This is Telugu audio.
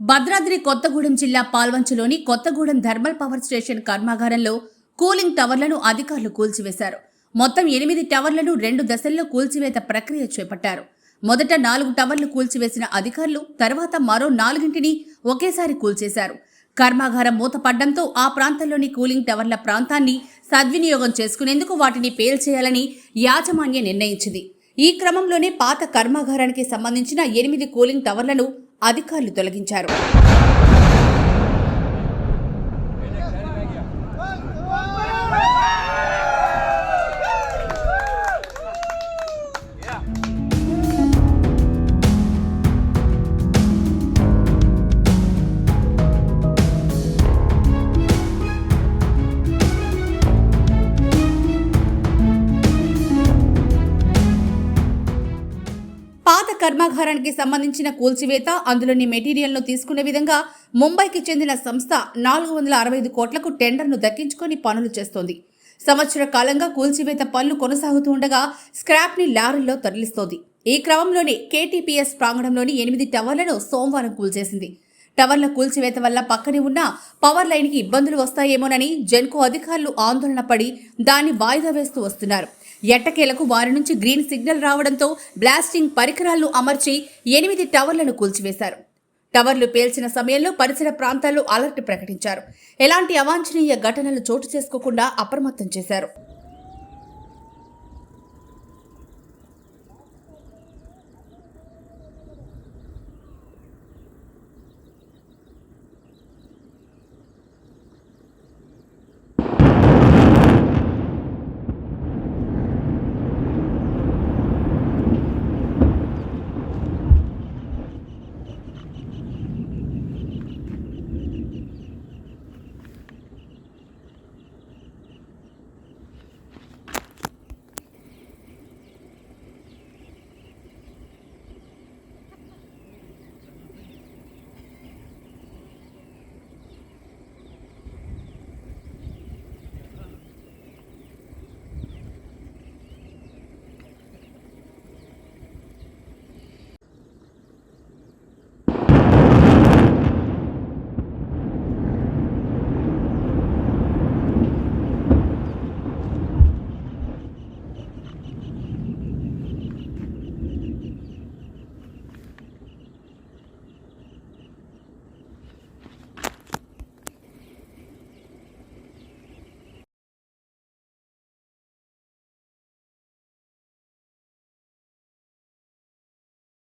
భద్రాద్రి కొత్తగూడెం జిల్లా పాల్వంచలోని కొత్తగూడెం థర్మల్ పవర్ స్టేషన్ కర్మాగారంలో కూలింగ్ టవర్లను అధికారులు కూల్చివేశారు. మొత్తం 8 టవర్లను 2 దశల్లో కూల్చివేత ప్రక్రియ చేపట్టారు. మొదట 4 టవర్లు కూల్చివేసిన అధికారులు తర్వాత మరో 4ని ఒకేసారి కూల్చేశారు. కర్మాగారం మూతపడ్డంతో ఆ ప్రాంతంలోని కూలింగ్ టవర్ల ప్రాంతాన్ని సద్వినియోగం చేసుకునేందుకు వాటిని పేల్చేయాలని యాజమాన్యం నిర్ణయించింది. ఈ క్రమంలోనే పాత కర్మాగారానికి సంబంధించిన 8 కూలింగ్ టవర్లను అధికారులు తొలగించారు. పాత కర్మాగారానికి సంబంధించిన కూల్చివేత, అందులోని మెటీరియల్ను తీసుకునే విధంగా ముంబైకి చెందిన సంస్థ 465 కోట్లకు టెండర్ను దక్కించుకొని పనులు చేస్తోంది. సంవత్సర కాలంగా కూల్చివేత పనులు కొనసాగుతూ ఉండగా స్క్రాప్ని లారీల్లో తరలిస్తోంది. ఈ క్రమంలోనే కేటీపీఎస్ ప్రాంగణంలోని 8 టవర్లను సోమవారం కూల్చేసింది. టవర్ల కూల్చివేత వల్ల పక్కనే ఉన్న పవర్ లైన్కి ఇబ్బందులు వస్తాయేమోనని జెన్కో అధికారులు ఆందోళన పడి దాన్ని వాయిదా వేస్తూ వస్తున్నారు. ఎట్టకేలకు వారి నుంచి గ్రీన్ సిగ్నల్ రావడంతో బ్లాస్టింగ్ పరికరాలను అమర్చి 8 టవర్లను కూల్చివేశారు. టవర్లు పేల్చిన సమయంలో పరిసర ప్రాంతాల్లో అలర్ట్ ప్రకటించారు. ఎలాంటి అవాంఛనీయ ఘటనలు చోటు చేసుకోకుండా అప్రమత్తం చేశారు.